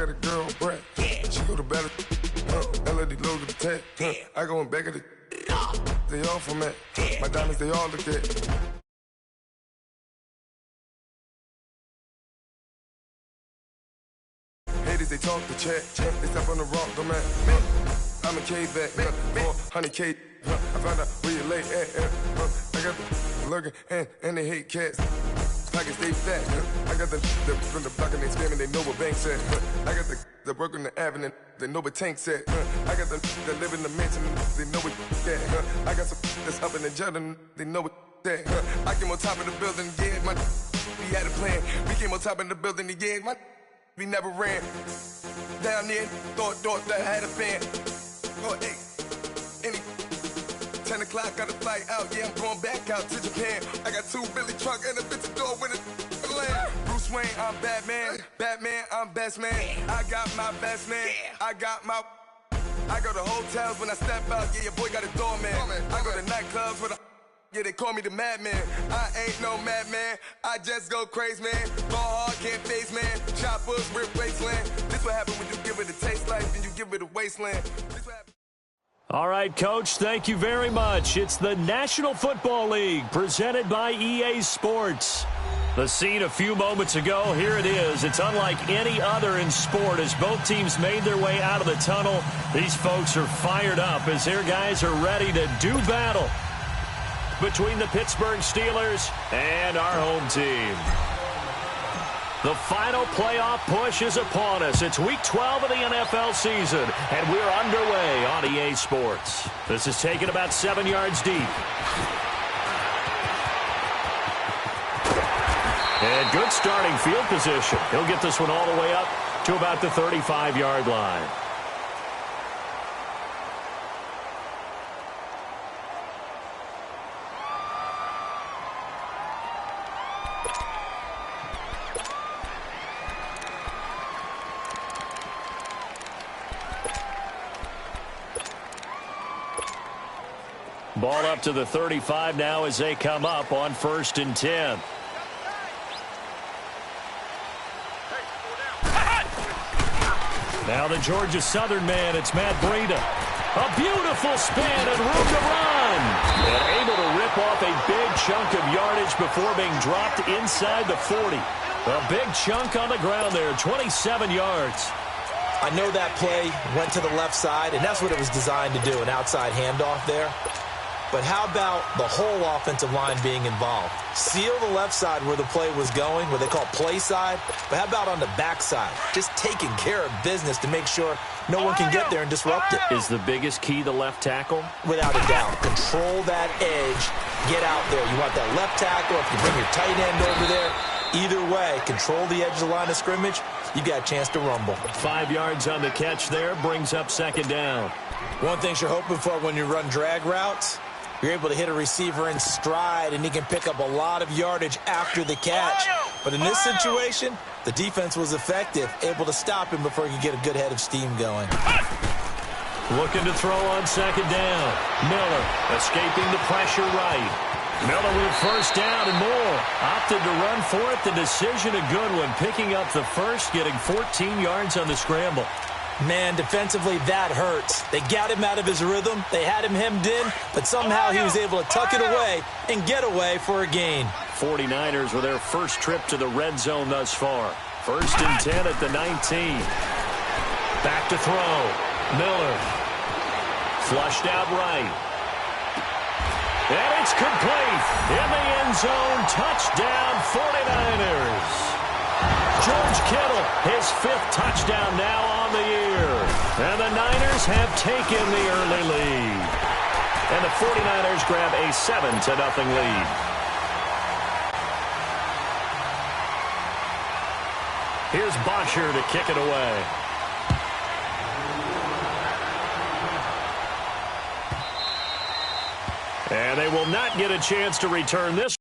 got a girl, Brett. She go to battle. Melody low to the tech. I go in back of the. They all from it. My diamonds, they all look at. Haters, they talk the chat. They step on the rock, the man. I'm a K-back, 400K. I found out where you lay at. I got the lurking and they hate cats. Pockets stay fat. I got the from the block and they spamming, they know what banks at. I got the work on the avenue, they know what tanks at. I got the that live in the mansion, they know what that. I got some that's up in the jungle, they know what that. I came on top of the building, yeah, my we had a plan. We came on top of the building, yeah, my we never ran. Down there, thought that I had a fan. Oh, hey, any 10 o'clock, got a flight out. Yeah, I'm going back out to Japan. I got 2 Billy truck and a bitch door with a land. Bruce Wayne, I'm Batman. Batman, I'm best man. I got my best man. I go to hotels when I step out. Yeah, your boy got a doorman. I go to nightclubs with a. Yeah, they call me the madman. I ain't no madman. I just go crazy, man. Ball hard, can't face, man. Choppers, rip wasteland. This what happen when you give it a taste life and you give it a wasteland. This what happen. All right, Coach, thank you very much. It's the National Football League presented by EA Sports. The scene a few moments ago, here it is. It's unlike any other in sport as both teams made their way out of the tunnel. These folks are fired up as their guys are ready to do battle between the Pittsburgh Steelers and our home team. The final playoff push is upon us. It's Week 12 of the NFL season, and we're underway on EA Sports. This is taken about 7 yards deep. And good starting field position. He'll get this one all the way up to about the 35-yard line. Ball up to the 35 now as they come up on 1st and 10. Now the Georgia Southern man, it's Matt Breida. A beautiful spin and room to run. And able to rip off a big chunk of yardage before being dropped inside the 40. A big chunk on the ground there, 27 yards. I know that play went to the left side, and that's what it was designed to do, an outside handoff there. But how about the whole offensive line being involved? Seal the left side where the play was going, what they call play side. But how about on the back side? Just taking care of business to make sure no one can get there and disrupt it. Is the biggest key the left tackle? Without a doubt. Control that edge. Get out there. You want that left tackle. If you bring your tight end over there, either way, control the edge of the line of scrimmage, you got a chance to rumble. 5 yards on the catch there, brings up 2nd down. One thing you're hoping for when you run drag routes, you're able to hit a receiver in stride, and he can pick up a lot of yardage after the catch. But in this situation, the defense was effective, able to stop him before he could get a good head of steam going. Looking to throw on 2nd down. Miller escaping the pressure right. Miller with 1st down and more. Opted to run for it. The decision a good one. Picking up the first, getting 14 yards on the scramble. Man, defensively, that hurts. They got him out of his rhythm. They had him hemmed in, but somehow he was able to tuck it away and get away for a gain. 49ers with their first trip to the red zone thus far. 1st and 10 at the 19. Back to throw. Miller. Flushed out right. And it's complete. In the end zone. Touchdown 49ers. George Kittle, his 5th touchdown now on the year. And the Niners have taken the early lead. And the 49ers grab a 7-0 lead. Here's Bosher to kick it away. And they will not get a chance to return this.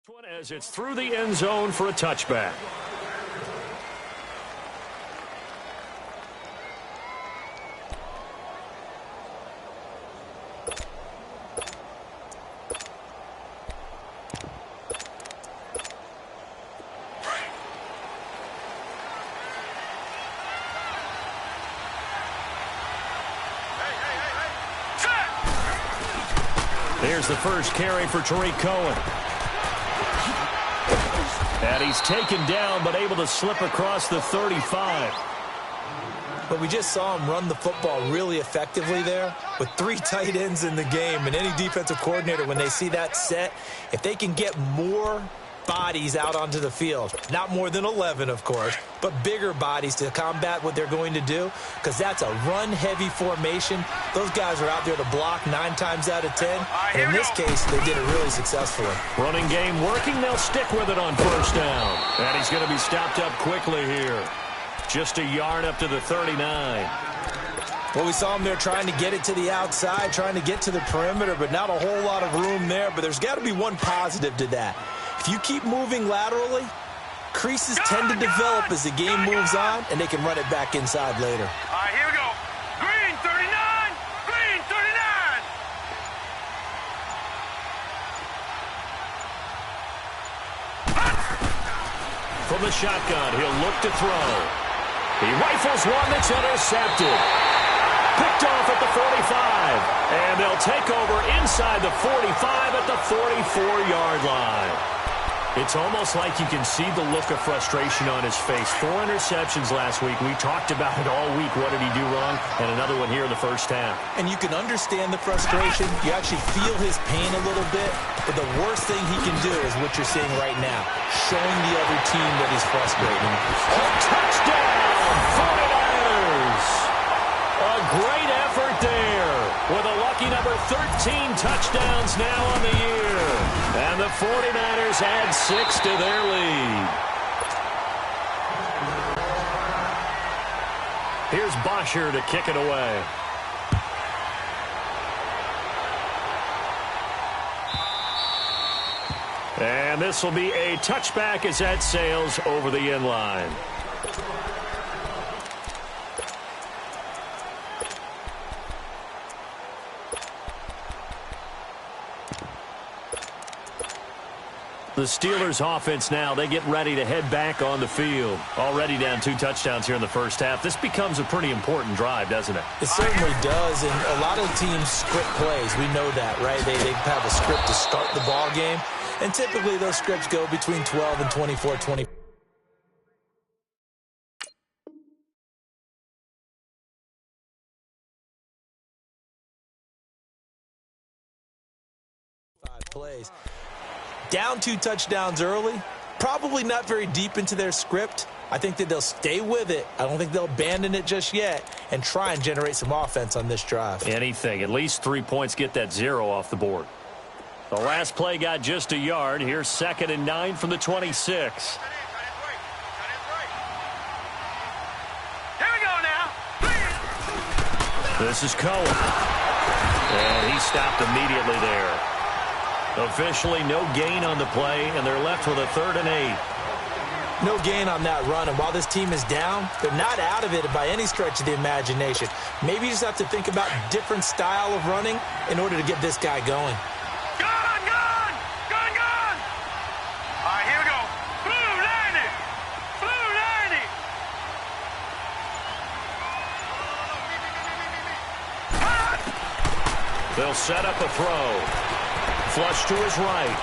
One as it's through the end zone for a touchback. Here's the first carry for Tariq Cohen. And he's taken down, but able to slip across the 35. But we just saw him run the football really effectively there with 3 tight ends in the game. And any defensive coordinator, when they see that set, if they can get more bodies out onto the field, not more than 11, of course, but bigger bodies to combat what they're going to do, because that's a run-heavy formation. Those guys are out there to block 9 times out of 10. And in this case, they did it really successfully. Running game working. They'll stick with it on first down. And he's going to be stopped up quickly here. Just a yard up to the 39. Well, we saw him there trying to get it to the outside, trying to get to the perimeter, but not a whole lot of room there. But there's got to be one positive to that. If you keep moving laterally, creases tend to develop as the game moves on, and they can run it back inside later. All right, here we go. Green 39! Green 39! From the shotgun, he'll look to throw. He rifles one that's intercepted. Picked off at the 45. And they'll take over inside the 45 at the 44-yard line. It's almost like you can see the look of frustration on his face. 4 interceptions last week. We talked about it all week. What did he do wrong? And another one here in the first half. And you can understand the frustration. You actually feel his pain a little bit. But the worst thing he can do is what you're seeing right now, showing the other team that he's frustrated. A touchdown, 49ers! A great effort there with a lucky number 13 touchdowns now on the year. And the 49ers add 6 to their lead. Here's Bosher to kick it away. And this will be a touchback as that sails over the end line. The Steelers offense now, they get ready to head back on the field. Already down 2 touchdowns here in the first half. This becomes a pretty important drive, doesn't it? It certainly does, and a lot of teams script plays. We know that, right? They have a script to start the ball game, and typically those scripts go between 12 and 24-20. Plays. Down 2 touchdowns early, probably not very deep into their script. I think that they'll stay with it. I don't think they'll abandon it just yet and try and generate some offense on this drive. Anything. At least 3 points, get that 0 off the board. The last play got just a yard. Here's 2nd and 9 from the 26. Here we go now. This is Cohen. And he stopped immediately there. Officially no gain on the play, and they're left with a 3rd and 8. No gain on that run, and while this team is down, they're not out of it by any stretch of the imagination. Maybe you just have to think about different style of running in order to get this guy going. Gone, gone! Gone, gone! All right, here we go. Blue 90! Blue 90! They'll set up a throw. Flush to his right.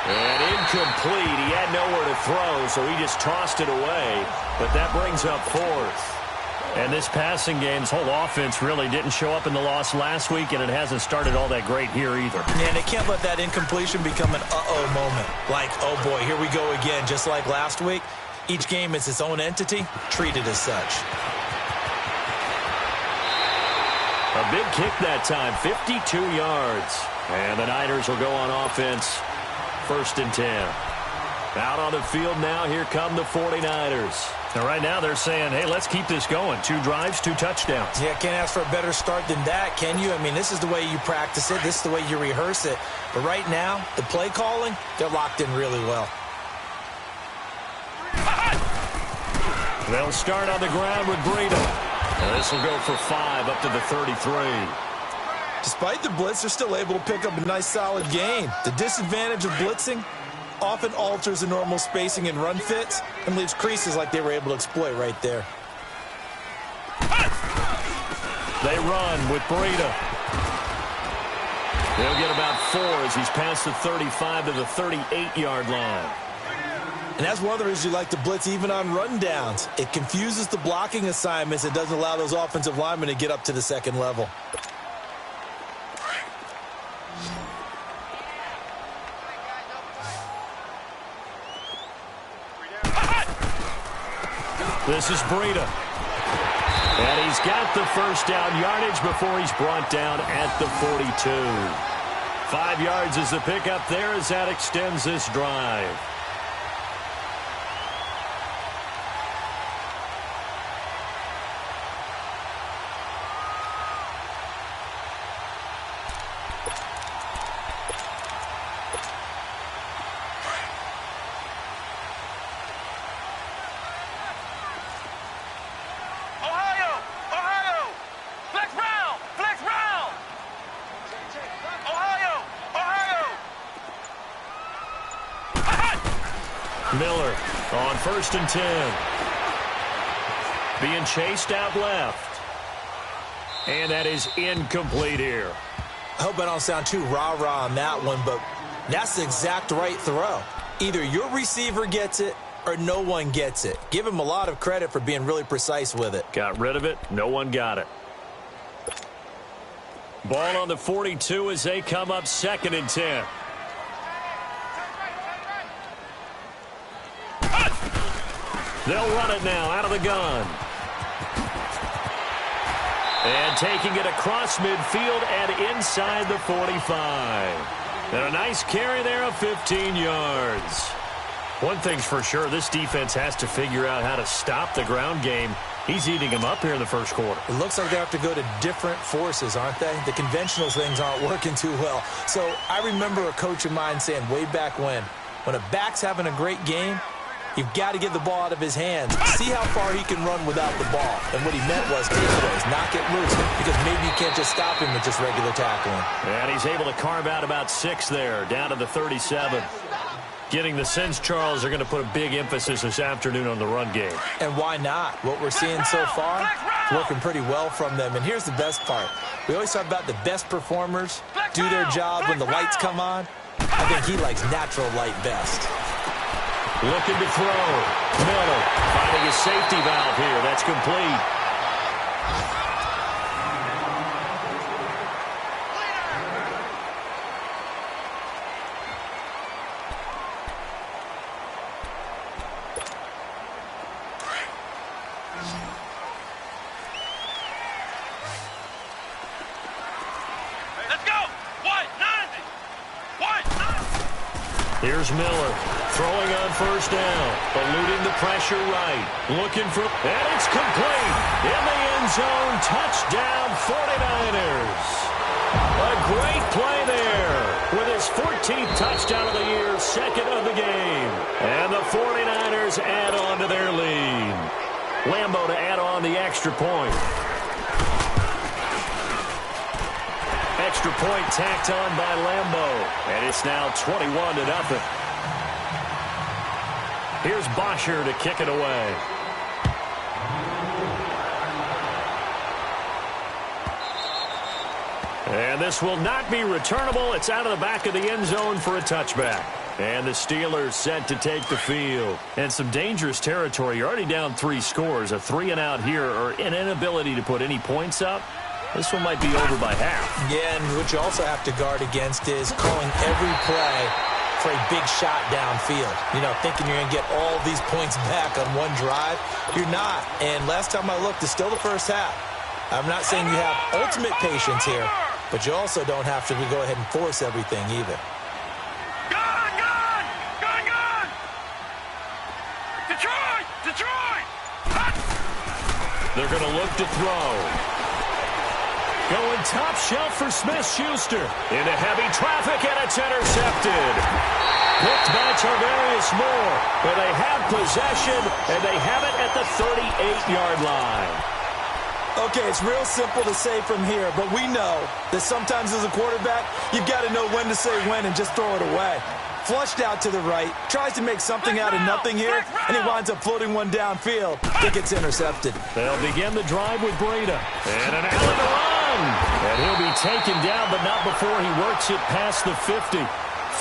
And incomplete. He had nowhere to throw, so he just tossed it away. But that brings up 4th. And this passing game's whole offense really didn't show up in the loss last week, and it hasn't started all that great here either. Yeah, they can't let that incompletion become an uh-oh moment. Like, oh boy, here we go again, just like last week. Each game is its own entity, treated as such. A big kick that time, 52 yards. And the Niners will go on offense, 1st and 10. Out on the field now, here come the 49ers. And right now they're saying, hey, let's keep this going. 2 drives, 2 touchdowns. Yeah, can't ask for a better start than that, can you? I mean, this is the way you practice it. This is the way you rehearse it. But right now, the play calling, they're locked in really well. They'll start on the ground with Breida. And this will go for 5 up to the 33. Despite the blitz, they're still able to pick up a nice, solid gain. The disadvantage of blitzing often alters the normal spacing and run fits and leaves creases like they were able to exploit right there. They run with Breida. He'll get about 4 as he's past the 35 to the 38-yard line. And that's one of the reasons you like to blitz even on run downs. It confuses the blocking assignments. It doesn't allow those offensive linemen to get up to the second level. This is Breida. And he's got the first down yardage before he's brought down at the 42. 5 yards is the pickup there as that extends this drive. Miller on 1st and 10. Being chased out left. And that is incomplete here. I hope I don't sound too rah-rah on that one, but that's the exact right throw. Either your receiver gets it or no one gets it. Give him a lot of credit for being really precise with it. Got rid of it. No one got it. Ball on the 42 as they come up 2nd and 10. They'll run it now out of the gun. And taking it across midfield and inside the 45. And a nice carry there of 15 yards. One thing's for sure, this defense has to figure out how to stop the ground game. He's eating them up here in the first quarter. It looks like they have to go to different forces, aren't they? The conventional things aren't working too well. So I remember a coach of mine saying way back when a back's having a great game, you've got to get the ball out of his hands. See how far he can run without the ball. And what he meant was takeaways, knock it loose, because maybe you can't just stop him with just regular tackling. And he's able to carve out about 6 there, down to the 37. Getting the sense, Charles, are going to put a big emphasis this afternoon on the run game. And why not? What we're seeing so far is working pretty well from them. And here's the best part. We always talk about the best performers do their job when the lights come on. I think he likes natural light best. Looking to throw. Miller finding a safety valve here. That's complete. Here's Miller throwing on 1st down, eluding the pressure right, looking for, and it's complete in the end zone. Touchdown 49ers. A great play there with his 14th touchdown of the year, 2nd of the game. And the 49ers add on to their lead. Lambo to add on the extra point. Extra point tacked on by Lambo. And it's now 21-0. Here's Bosher to kick it away. And this will not be returnable. It's out of the back of the end zone for a touchback. And the Steelers set to take the field. And some dangerous territory. You're already down 3 scores. A 3-and-out here, or an inability to put any points up. This one might be over by half. Yeah, and what you also have to guard against is calling every play for a big shot downfield. You know, thinking you're going to get all these points back on one drive. You're not. And last time I looked, it's still the first half. I'm not saying you have ultimate patience here, but you also don't have to go ahead and force everything either. Gun! Gun! Gun! Gun! Detroit! Detroit! They're going to look to throw. Going top shelf for Smith-Schuster. Into heavy traffic, and it's intercepted. Picked by Tarvarius Moore, where they have possession, and they have it at the 38-yard line. Okay, it's real simple to say from here, but we know that sometimes as a quarterback, you've got to know when to say when and just throw it away. Flushed out to the right, tries to make something out of nothing here, and he winds up floating one downfield. It gets intercepted. They'll begin the drive with Breida. And an Allen to run. And he'll be taken down, but not before he works it past the 50.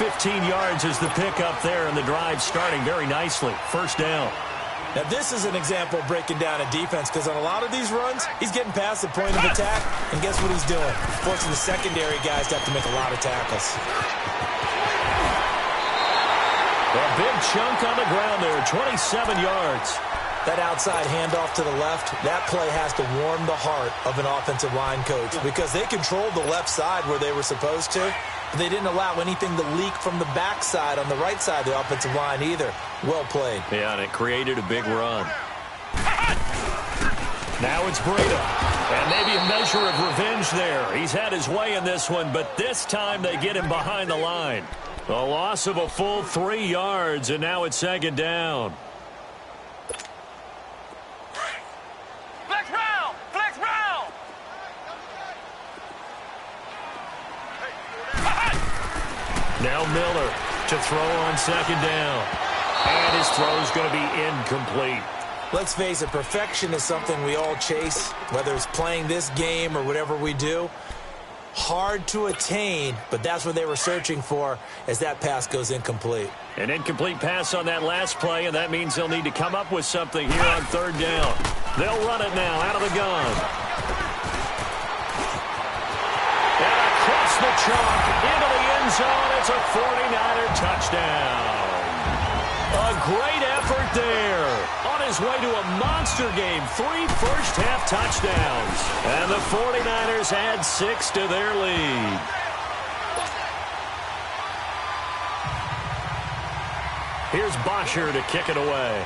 15 yards is the pickup there, and the drive starting very nicely. First down. Now, this is an example of breaking down a defense, because on a lot of these runs, he's getting past the point of attack, and guess what he's doing? Forcing the secondary guys to have to make a lot of tackles. A big chunk on the ground there, 27 yards. That outside handoff to the left, that play has to warm the heart of an offensive line coach, because they controlled the left side where they were supposed to, but they didn't allow anything to leak from the backside on the right side of the offensive line either. Well played. Yeah, and it created a big run. Now it's Breida. And maybe a measure of revenge there. He's had his way in this one, but this time they get him behind the line. A loss of a full 3 yards, and now it's second down. Flex round! Flex round! Now Miller to throw on second down. And his throw is going to be incomplete. Let's face it, perfection is something we all chase, whether it's playing this game or whatever we do. Hard to attain, but that's what they were searching for as that pass goes incomplete. An incomplete pass on that last play, and that means they'll need to come up with something here on third down. They'll run it now out of the gun. And across the chalk into the end zone. It's a 49er touchdown. A great effort there. On his way to a monster game. 3 first-half touchdowns. And the 49ers add 6 to their lead. Here's Bosher to kick it away.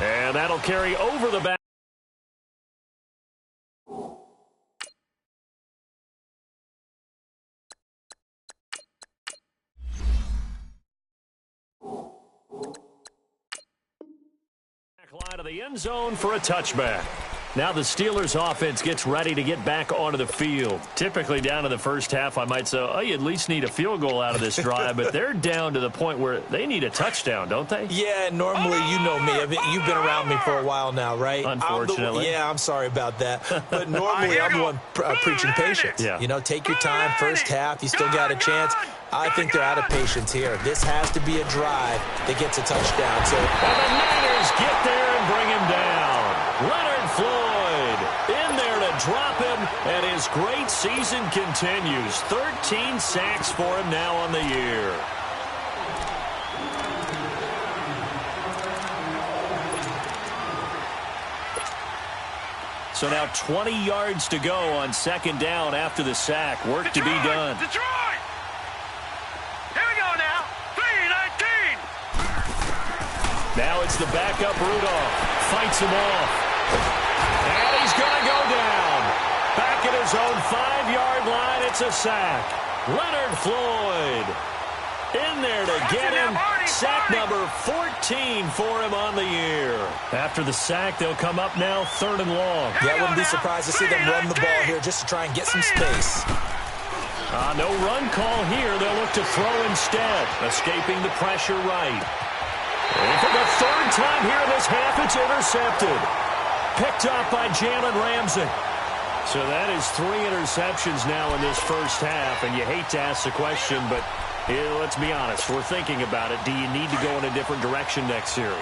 And that'll carry over the back. Line of the end zone for a touchback. Now the Steelers offense gets ready to get back onto the field. Typically down to the first half, I might say, oh, you at least need a field goal out of this drive, but they're down to the point where they need a touchdown, don't they? Yeah, normally, you know me. I mean, you've been around me for a while now, right? Unfortunately. I'm sorry about that. But normally, I'm the one preaching patience. Yeah. You know, take your time, first half, you still got a chance. I think they're out of patience here. This has to be a drive that gets a touchdown. So, and the Niners get there and bring him down. Leonard Floyd in there to drop him, and his great season continues. 13 sacks for him now on the year. So now 20 yards to go on second down after the sack. Work to be done. Detroit! Here we go now. 3-19. Now it's the backup Rudolph. Fights him off. And he's going to go down. Back at his own 5-yard line, it's a sack. Leonard Floyd in there to get him. Sack number 14 for him on the year. After the sack, they'll come up now 3rd and long. Yeah, I wouldn't be surprised to see them run the ball here just to try and get some space. No run call here. They'll look to throw instead. Escaping the pressure right. And for the 3rd time here in this half, it's intercepted. Picked up by Jalen Ramsey. So that is 3 interceptions now in this first half. And you hate to ask the question, but let's be honest. We're thinking about it. Do you need to go in a different direction next series?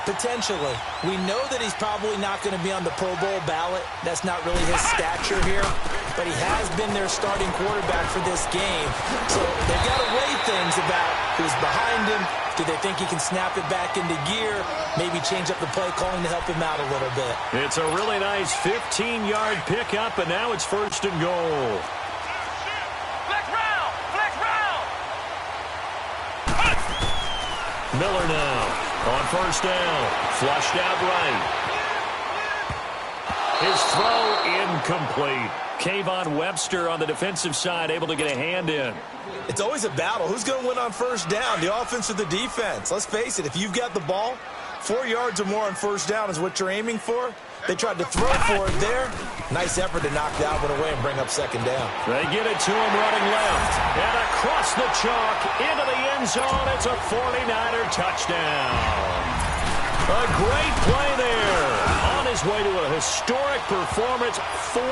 Potentially. We know that he's probably not going to be on the Pro Bowl ballot. That's not really his stature here. But he has been their starting quarterback for this game. So they've got to weigh things about who's behind him. Do they think he can snap it back into gear? Maybe change up the play calling to help him out a little bit. It's a really nice 15-yard pickup, and now it's 1st and goal. Miller now on first down. Flushed out right. His throw incomplete. Kayvon Webster on the defensive side able to get a hand in. It's always a battle. Who's going to win on first down, the offense or the defense? Let's face it, if you've got the ball, 4 yards or more on first down is what you're aiming for. They tried to throw for it there. Nice effort to knock that one away and bring up second down. They get it to him running left. And across the chalk into the end zone. It's a 49er touchdown. A great play there. On his way to a historic performance, 4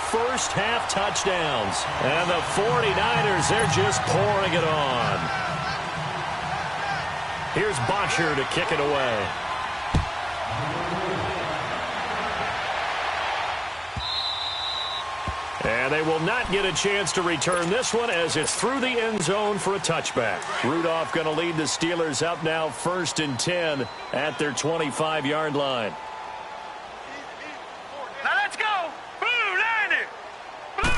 first-half touchdowns. And the 49ers, they're just pouring it on. Here's Botcher to kick it away. And they will not get a chance to return this one as it's through the end zone for a touchback. Rudolph going to lead the Steelers up now 1st and 10 at their 25-yard line. Now let's go. Blue, Blue.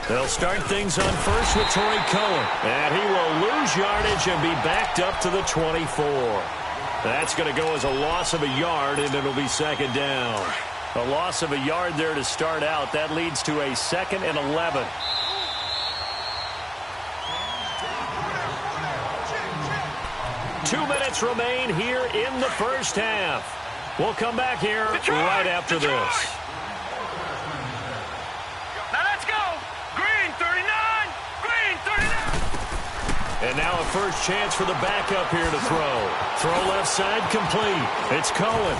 They'll start things on first with Torrey Cohen. And he will lose yardage and be backed up to the 24. That's going to go as a loss of a yard, and it'll be second down. A loss of a yard there to start out. That leads to a 2nd and 11. Two minutes remain here in the first half. We'll come back here right after this. Now let's go. Green 39. Green 39. And now a first chance for the backup here to throw. Throw left side complete. It's Cohen.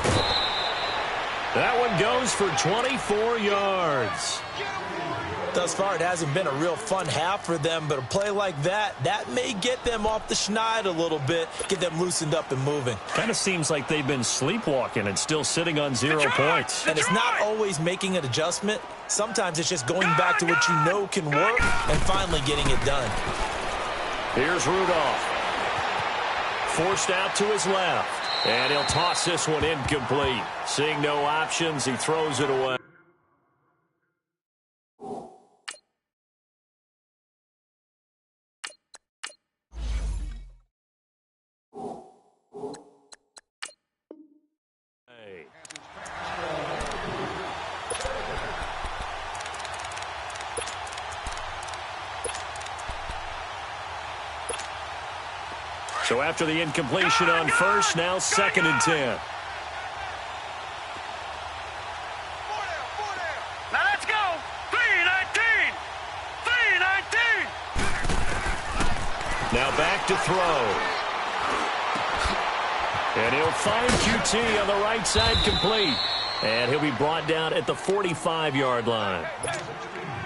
That one goes for 24 yards. Thus far, it hasn't been a real fun half for them, but a play like that may get them off the schneid a little bit, get them loosened up and moving. Kind of seems like they've been sleepwalking and still sitting on 0 points. And it's not always making an adjustment. Sometimes it's just going back to what you know can work and finally getting it done. Here's Rudolph. Forced out to his left. And he'll toss this one incomplete. Seeing no options, he throws it away. So after the incompletion on first, now 2nd and 10. Now let's go. 3-19. 3-19. Now back to throw. And he'll find QT on the right side complete. And he'll be brought down at the 45-yard line.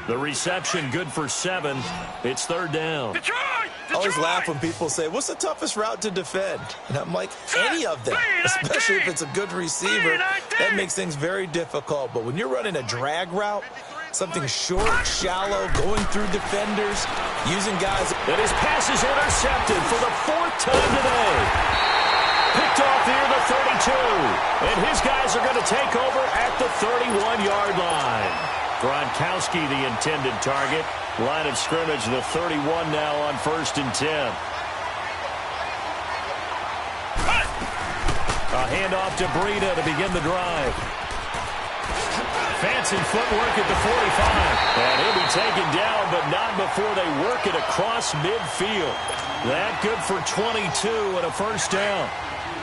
The reception good for 7. It's 3rd down. Detroit. I always laugh when people say, what's the toughest route to defend? And I'm like, any of them, especially if it's a good receiver. That makes things very difficult. But when you're running a drag route, something short, shallow, going through defenders, using guys. And his pass is intercepted for the 4th time today. Picked off near the 32. And his guys are going to take over at the 31-yard line. Gronkowski, the intended target. Line of scrimmage, the 31 now on 1st and 10. A handoff to Breida to begin the drive. Fancy footwork at the 45. And he'll be taken down, but not before they work it across midfield. That good for 22 and a first down.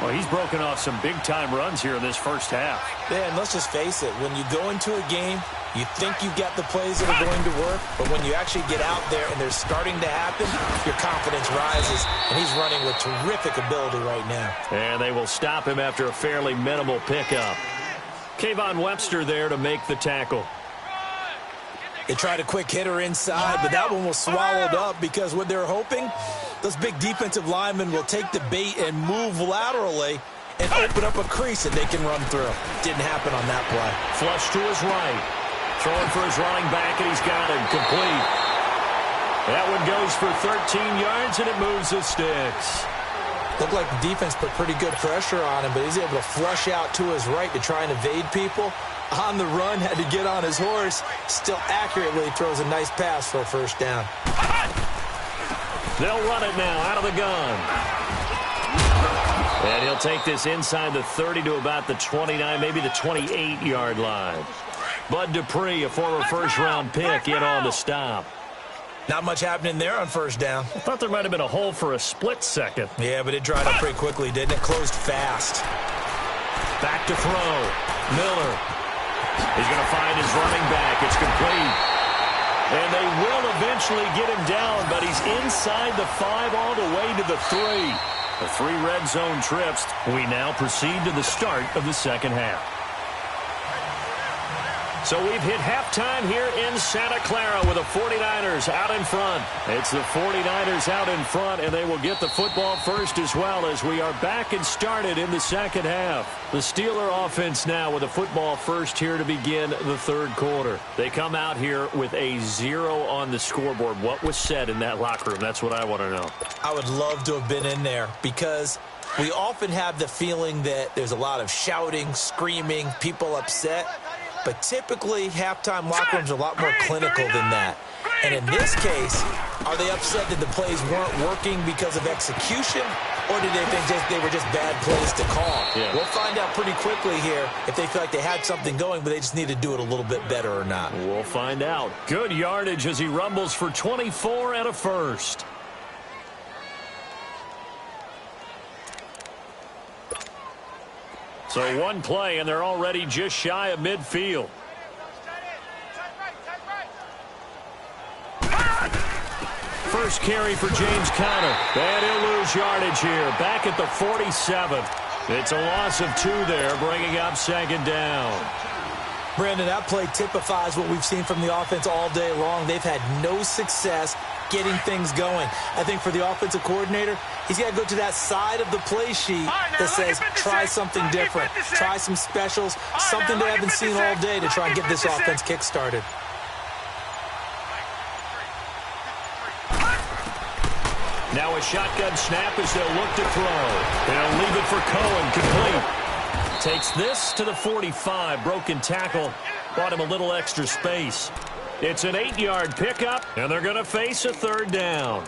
Well, he's broken off some big-time runs here in this first half. Yeah, and let's just face it. When you go into a game, you think you've got the plays that are going to work, but when you actually get out there and they're starting to happen, your confidence rises, and he's running with terrific ability right now. And they will stop him after a fairly minimal pickup. Kayvon Webster there to make the tackle. They tried a quick hitter inside, but that one was swallowed up because what they're hoping, those big defensive linemen will take the bait and move laterally and open up a crease that they can run through. Didn't happen on that play. Flush to his right. Throwing for his running back, and he's got him complete. That one goes for 13 yards, and it moves the sticks. Looked like the defense put pretty good pressure on him, but he's able to flush out to his right to try and evade people. On the run, had to get on his horse. Still accurately throws a nice pass for a first down. They'll run it now out of the gun. And he'll take this inside the 30 to about the 29, maybe the 28-yard line. Bud Dupree, a former first-round pick, in on the stop. Not much happening there on first down. I thought there might have been a hole for a split second. Yeah, but it dried up pretty quickly, didn't it? Closed fast. Back to throw. Miller. He's going to find his running back. It's complete. And they will eventually get him down, but he's inside the 5 all the way to the 3. The 3 red zone trips. We now proceed to the start of the second half. So we've hit halftime here in Santa Clara with the 49ers out in front. It's the 49ers out in front, and they will get the football first as well as we are back and started in the second half. The Steeler offense now with the football first here to begin the third quarter. They come out here with a 0 on the scoreboard. What was said in that locker room? That's what I want to know. I would love to have been in there because we often have the feeling that there's a lot of shouting, screaming, people upset. But typically, halftime locker rooms are a lot more clinical than that. And in this case, are they upset that the plays weren't working because of execution? Or did they think they were just bad plays to call? Yeah. We'll find out pretty quickly here if they feel like they had something going, but they just need to do it a little bit better or not. We'll find out. Good yardage as he rumbles for 24 and a first. So one play, and they're already just shy of midfield. First carry for James Conner. And he'll lose yardage here. Back at the 47. It's a loss of 2 there, bringing up second down. Brandon, that play typifies what we've seen from the offense all day long. They've had no success getting things going. I think for the offensive coordinator, he's got to go to that side of the play sheet that says try something different, try some specials, something they haven't seen all day to try and get this offense kick-started. Now a shotgun snap as they'll look to throw. They'll leave it for Cohen, complete. Takes this to the 45. Broken tackle. Bought him a little extra space. It's an 8-yard pickup, and they're going to face a third down.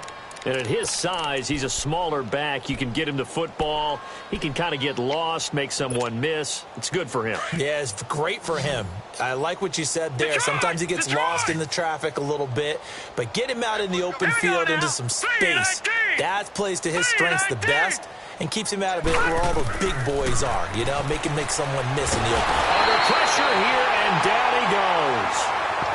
And at his size, he's a smaller back. You can get him to football. He can kind of get lost, make someone miss. It's good for him. Yeah, it's great for him. I like what you said there. Sometimes he gets lost in the traffic a little bit, but get him out in the open field into some space. That plays to his strengths the best and keeps him out of it where all the big boys are, you know, make someone miss in the open. Under pressure here, and down he goes.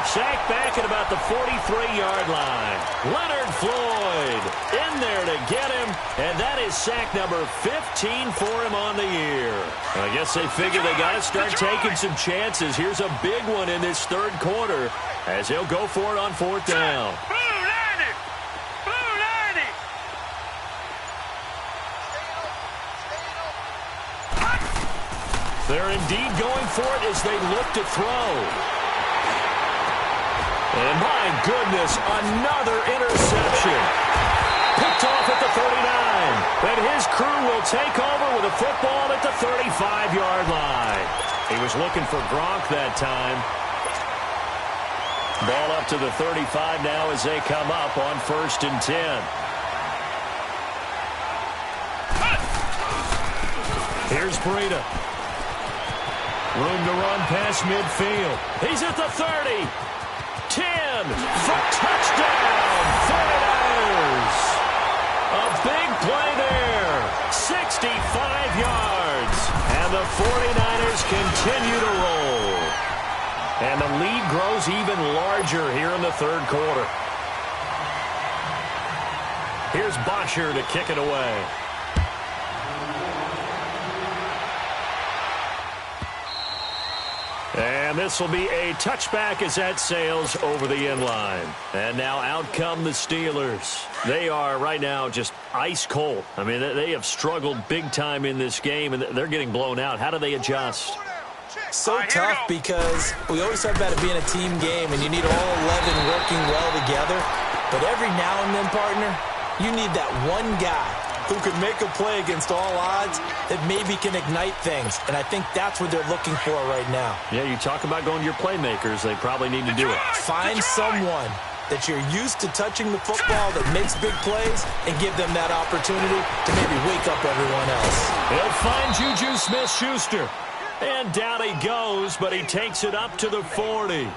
Sacked back at about the 43-yard line. Leonard Floyd in there to get him, and that is sack number 15 for him on the year. I guess they figure they got to start taking some chances. Here's a big one in this third quarter as he'll go for it on fourth down. They're indeed going for it as they look to throw. And my goodness, another interception. Picked off at the 39. And his crew will take over with a football at the 35-yard line. He was looking for Gronk that time. Ball up to the 35 now as they come up on 1st and 10. Here's Breida. Room to run past midfield. He's at the 30. 10 for touchdown. 49ers. A big play there. 65 yards. And the 49ers continue to roll. And the lead grows even larger here in the third quarter. Here's Bosher to kick it away. And this will be a touchback as that sails over the end line. And now out come the Steelers. They are right now just ice cold. I mean, they have struggled big time in this game, and they're getting blown out. How do they adjust? So tough because we always talk about it being a team game, and you need all 11 working well together. But every now and then, partner, you need that one guy who can make a play against all odds that maybe can ignite things. And I think that's what they're looking for right now. Yeah, you talk about going to your playmakers. They probably need to do it. Find someone that you're used to touching the football that makes big plays and give them that opportunity to maybe wake up everyone else. He'll find Juju Smith-Schuster. And down he goes, but he takes it up to the 40.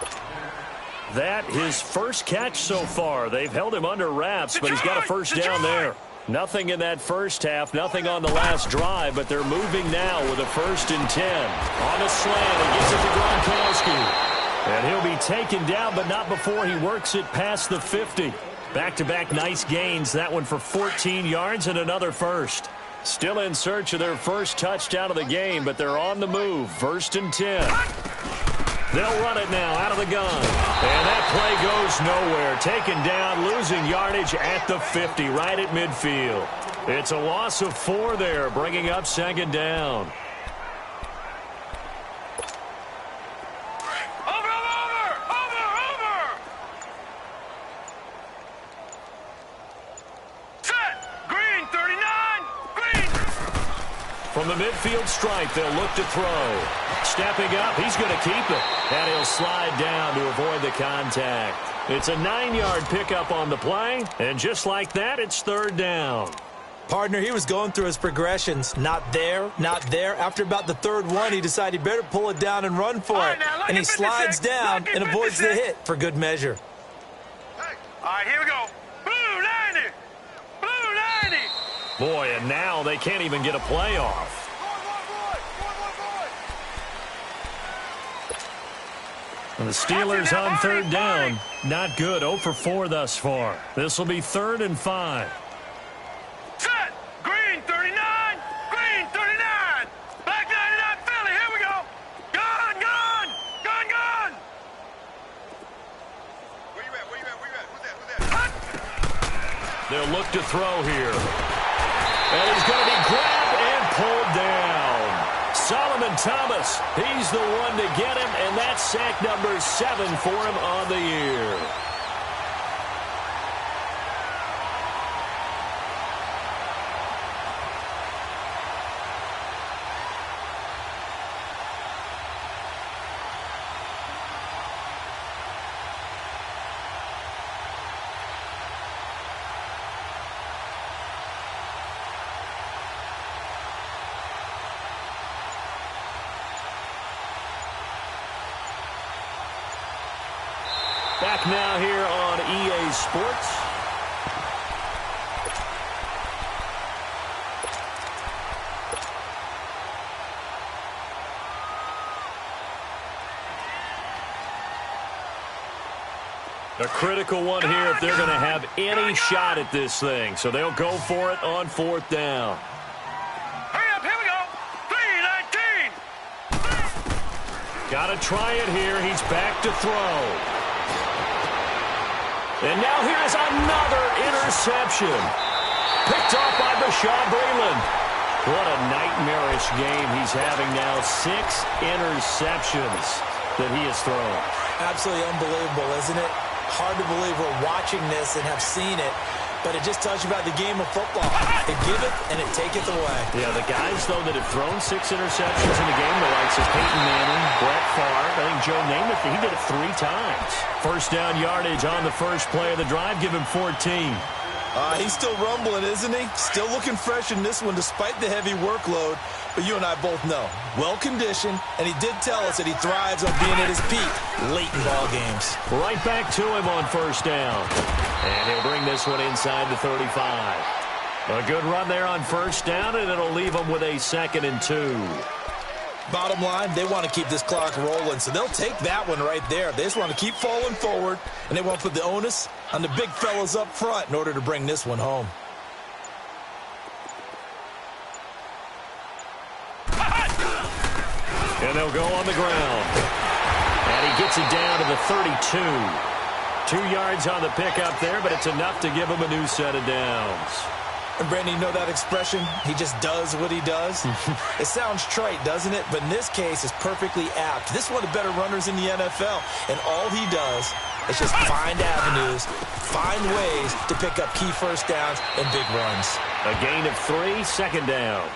That his first catch so far. They've held him under wraps, but he's got a first down there. Nothing in that first half, nothing on the last drive, but they're moving now with a 1st and 10. On a slant, he gets it to Gronkowski. And he'll be taken down, but not before he works it past the 50. Back-to-back nice gains, that one for 14 yards and another first. Still in search of their first touchdown of the game, but they're on the move. 1st and 10. They'll run it now out of the gun. And that play goes nowhere. Taken down, losing yardage at the 50, right at midfield. It's a loss of 4 there, bringing up 2nd down. From the midfield stripe, they'll look to throw. Stepping up, he's going to keep it. And he'll slide down to avoid the contact. It's a 9-yard pickup on the play. And just like that, it's 3rd down. Partner, he was going through his progressions. Not there, not there. After about the 3rd one, he decided he better pull it down and run for it. And he slides down and avoids the hit for good measure. Hey. All right, here we go. Blue 90. Blue 90. Boy, and now they can't even get a play off. And the Steelers on 3rd down. Not good. 0 for 4 thus far. This will be 3rd and 5. Set. Green 39. Green 39. Black 99 Philly. Here we go. Gun, gun. Gun, gun. Where you at? Where you at? Where you at? Who's that? They'll look to throw here. And he's going to be grabbed and pulled down. Solomon Thomas, he's the one to get him, and that's sack number 7 for him on the year. Back now here on EA Sports. A critical one here if they're going to have any shot at this thing. So they'll go for it on 4th down. Hurry up, here we go. 3-19. Got to try it here. He's back to throw. And now here's another interception. Picked off by Bashaud Breeland. What a nightmarish game he's having now. 6 interceptions that he has thrown. Absolutely unbelievable, isn't it? Hard to believe we're watching this and have seen it. But it just tells you about the game of football. They give it and it taketh away. Yeah, the guys, though, that have thrown 6 interceptions in the game, the likes of Peyton Manning, Brett Favre, I think Joe Namath, he did it 3 times. 1st down yardage on the first play of the drive. Give him 14. He's still rumbling, isn't he? Still looking fresh in this one despite the heavy workload. But you and I both know, well-conditioned, and he did tell us that he thrives on being at his peak late in ball games. Right back to him on 1st down. And he'll bring this one inside the 35. A good run there on 1st down, and it'll leave him with a 2nd and 2. Bottom line, they want to keep this clock rolling, so they'll take that one right there. They just want to keep falling forward, and they want to put the onus on the big fellas up front in order to bring this one home. And they'll go on the ground. And he gets it down to the 32. 2 yards on the pickup there, but it's enough to give him a new set of downs. And Brandon, you know that expression? He just does what he does. It sounds trite, doesn't it? But in this case, it's perfectly apt. This is one of the better runners in the NFL. And all he does is just find avenues, find ways to pick up key first downs and big runs. A gain of 3, 2nd down.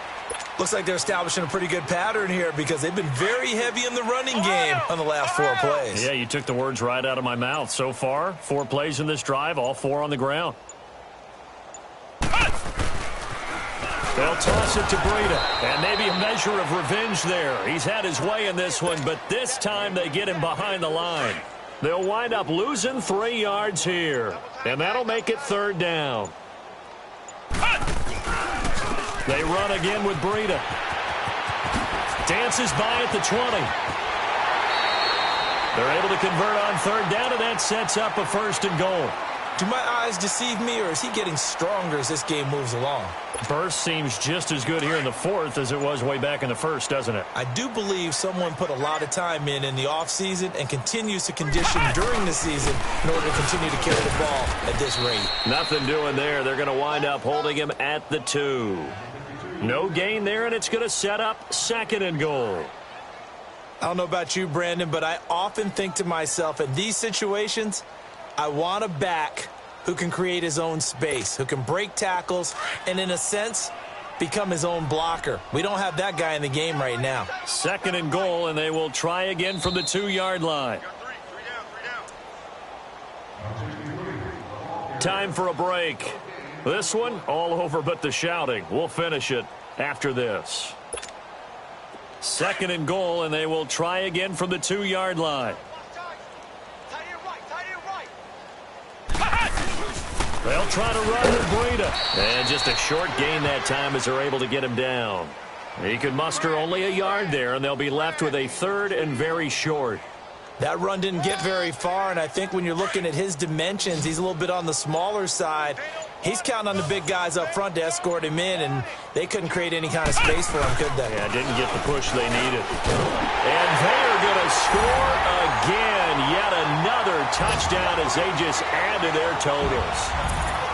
Looks like they're establishing a pretty good pattern here because they've been very heavy in the running game on the last 4 plays. Yeah, you took the words right out of my mouth. So far, 4 plays in this drive, all 4 on the ground. They'll toss it to Breida, and maybe a measure of revenge there. He's had his way in this one, but this time they get him behind the line. They'll wind up losing 3 yards here, and that'll make it 3rd down. They run again with Breida. Dances by at the 20. They're able to convert on 3rd down, and that sets up a 1st and goal. Do my eyes deceive me, or is he getting stronger as this game moves along? Burst seems just as good here in the 4th as it was way back in the 1st, doesn't it? I do believe someone put a lot of time in the offseason and continues to condition during the season in order to continue to carry the ball at this rate. Nothing doing there. They're going to wind up holding him at the 2. No gain there, and it's going to set up 2nd and goal. I don't know about you, Brandon, but I often think to myself, in these situations, I want a back who can create his own space, who can break tackles, and in a sense, become his own blocker. We don't have that guy in the game right now. 2nd and goal, and they will try again from the 2-yard line. Time for a break. This one, all over but the shouting. We'll finish it after this. 2nd and goal, and they will try again from the 2-yard line. They'll try to run with Breida. And just a short gain that time as they're able to get him down. He could muster only a yard there, and they'll be left with a 3rd and very short. That run didn't get very far, and I think when you're looking at his dimensions, he's a little bit on the smaller side. He's counting on the big guys up front to escort him in, and they couldn't create any kind of space for him, could they? Yeah, didn't get the push they needed. And they are going to score again. Yet another touchdown as they just add to their totals.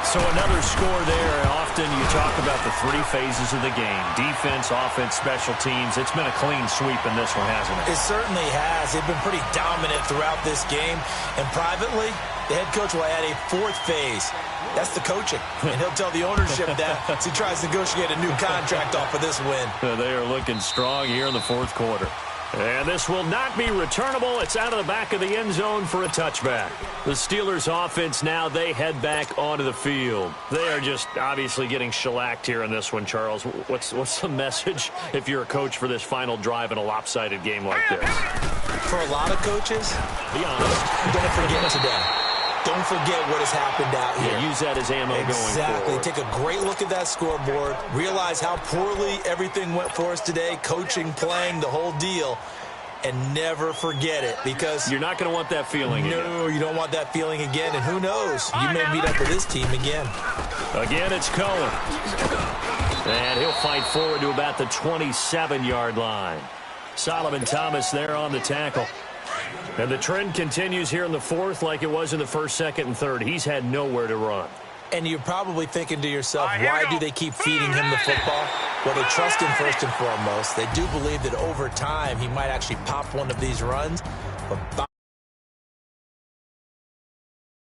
So another score there. Often you talk about the 3 phases of the game. Defense, offense, special teams. It's been a clean sweep in this one, hasn't it? It certainly has. They've been pretty dominant throughout this game. And privately, the head coach will add a 4th phase. That's the coaching. And he'll tell the ownership that as he tries to negotiate a new contract off of this win. They are looking strong here in the 4th quarter. And this will not be returnable. It's out of the back of the end zone for a touchback. The Steelers offense now, they head back onto the field. They are just obviously getting shellacked here in this one, Charles. What's the message if you're a coach for this final drive in a lopsided game like this? For a lot of coaches, be honest, don't forget today. Don't forget what has happened out here. Yeah, use that as ammo going forward. Exactly. Take a great look at that scoreboard. Realize how poorly everything went for us today. Coaching, playing, the whole deal. And never forget it, because you're not going to want that feeling again. No, you don't want that feeling again. And who knows? You may meet up with this team again. Again, it's Cohen. And he'll fight forward to about the 27-yard line. Solomon Thomas there on the tackle. And the trend continues here in the 4th like it was in the 1st, 2nd, and 3rd. He's had nowhere to run. And you're probably thinking to yourself, why do they keep feeding him the football? Well, they trust him first and foremost. They do believe that over time he might actually pop one of these runs. But